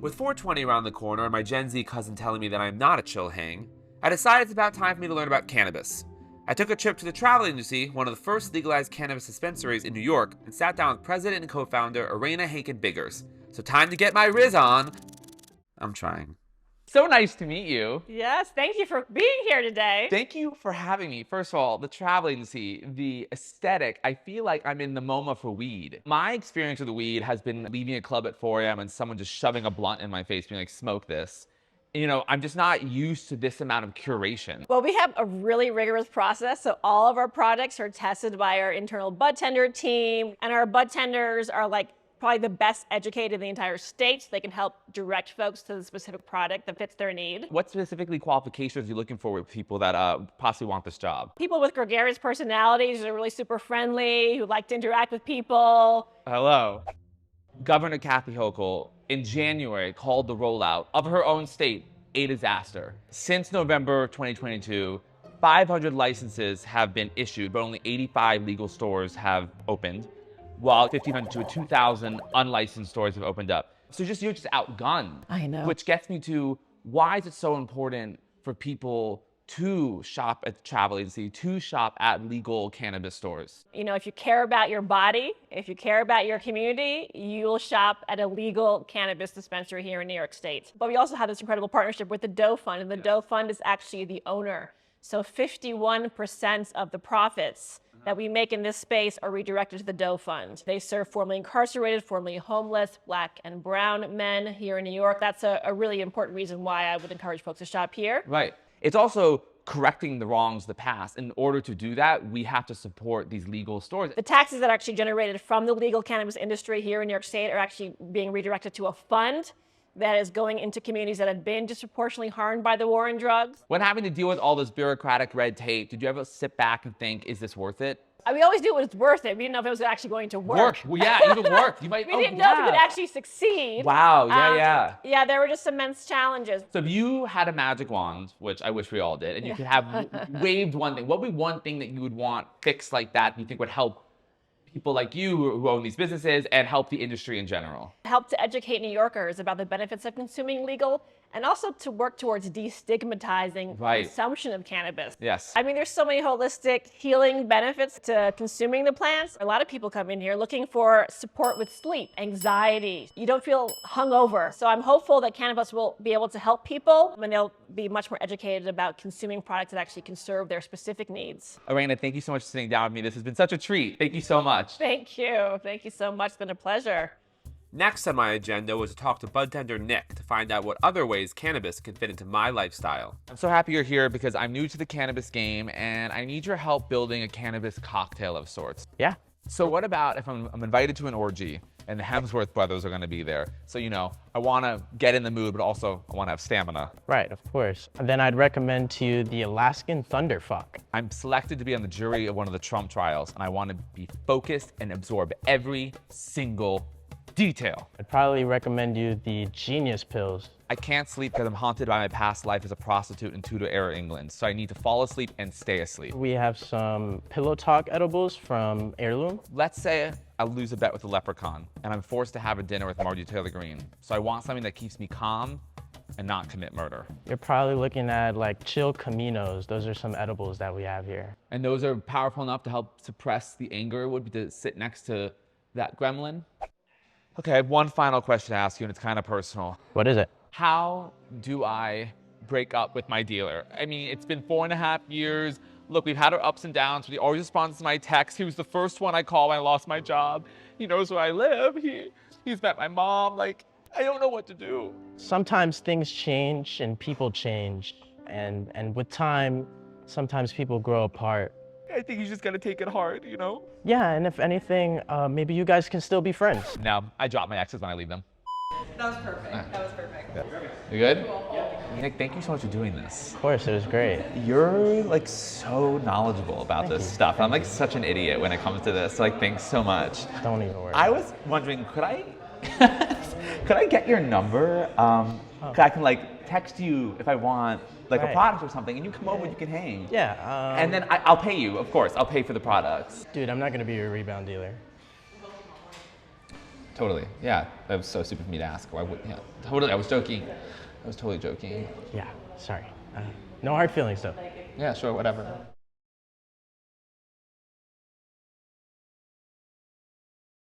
With 420 around the corner and my Gen Z cousin telling me that I am not a chill hang, I decided it's about time for me to learn about cannabis. I took a trip to the travel agency, one of the first legalized cannabis dispensaries in New York, and sat down with president and co-founder Arena Hankin-Biggers. So time to get my Riz on. I'm trying. So nice to meet you. Yes, thank you for being here today. Thank you for having me. First of all, the travel agency, the aesthetic, I feel like I'm in the MoMA for weed. My experience with the weed has been leaving a club at 4 a.m. and someone just shoving a blunt in my face, being like, smoke this. You know, I'm just not used to this amount of curation. Well, we have a really rigorous process. So all of our products are tested by our internal Budtender team, and our Budtenders are like probably the best educated in the entire state. So they can help direct folks to the specific product that fits their need. What specifically qualifications are you looking for with people that possibly want this job? People with gregarious personalities who are really super friendly, who like to interact with people. Hello. Governor Kathy Hochul in January called the rollout of her own state a disaster. Since November 2022, 500 licenses have been issued, but only 85 legal stores have opened, while 1,500 to 2,000 unlicensed stores have opened up. So you're just outgunned. I know. Which gets me to, why is it so important for people to shop at the travel agency, to shop at legal cannabis stores? You know, if you care about your body, if you care about your community, you'll shop at a legal cannabis dispensary here in New York State. But we also have this incredible partnership with the Doe Fund, and the Doe Fund is actually the owner. So 51% of the profits that we make in this space are redirected to the Doe Fund. They serve formerly incarcerated, formerly homeless, Black and brown men here in New York. That's a really important reason why I would encourage folks to shop here. Right. It's also correcting the wrongs of the past. In order to do that, we have to support these legal stores. The taxes that are actually generated from the legal cannabis industry here in New York State are actually being redirected to a fund that is going into communities that have been disproportionately harmed by the war on drugs. When having to deal with all this bureaucratic red tape, did you ever sit back and think, is this worth it? We always knew it was worth it. We didn't know if it was actually going to work. Well, yeah, even work. You might. We didn't know if it would actually succeed. Wow, yeah. Yeah, there were just immense challenges. So if you had a magic wand, which I wish we all did, and you could have waved one thing, what would be one thing that you would want fixed like that you think would help people like you who own these businesses and help the industry in general? Help to educate New Yorkers about the benefits of consuming legal, and also to work towards destigmatizing consumption of cannabis. Yes. I mean, there's so many holistic healing benefits to consuming the plants. A lot of people come in here looking for support with sleep, anxiety. You don't feel hungover. So I'm hopeful that cannabis will be able to help people, and they'll be much more educated about consuming products that actually can serve their specific needs. Arena, thank you so much for sitting down with me. This has been such a treat. Thank you so much. Thank you. Thank you so much. It's been a pleasure. Next on my agenda was to talk to Budtender Nick to find out what other ways cannabis can fit into my lifestyle. I'm so happy you're here because I'm new to the cannabis game and I need your help building a cannabis cocktail of sorts. Yeah. So what about if I'm invited to an orgy and the Hemsworth brothers are going to be there? So, you know, I want to get in the mood, but also I want to have stamina. Right, of course. And then I'd recommend to you the Alaskan Thunderfuck. I'm selected to be on the jury of one of the Trump trials, and I want to be focused and absorb every single detail. I'd probably recommend you the Genius Pills. I can't sleep because I'm haunted by my past life as a prostitute in Tudor-era England, so I need to fall asleep and stay asleep. We have some Pillow Talk edibles from Heirloom. Let's say I lose a bet with a leprechaun, and I'm forced to have a dinner with Marjorie Taylor Greene. So I want something that keeps me calm and not commit murder. You're probably looking at like Chill Caminos. Those are some edibles that we have here. And those are powerful enough to help suppress the anger would be to sit next to that gremlin. Okay, I have one final question to ask you, and it's kind of personal. What is it? How do I break up with my dealer? I mean, it's been 4.5 years. Look, we've had our ups and downs, but he always responds to my texts. He was the first one I called when I lost my job. He knows where I live. He's met my mom. Like, I don't know what to do. Sometimes things change and people change. And with time, sometimes people grow apart. I think you just gotta take it hard, you know? Yeah, and if anything, maybe you guys can still be friends. No, I drop my exes when I leave them. That was perfect. That was perfect. You good? Yeah. Nick, thank you so much for doing this. Of course, it was great. You're like so knowledgeable about this stuff. I'm like such an idiot when it comes to this. Like, thanks so much. Don't even worry. I was wondering, could I get your number? I can like text you if I want like a product or something, and you come over and you can hang. Yeah. And then I'll pay you, of course. I'll pay for the products. Dude, I'm not gonna be your rebound dealer. Totally. Yeah. That was so stupid for me to ask. Why would? Yeah. Totally. I was joking. I was totally joking. Yeah, sorry. No hard feelings though. Yeah. Sure. Whatever.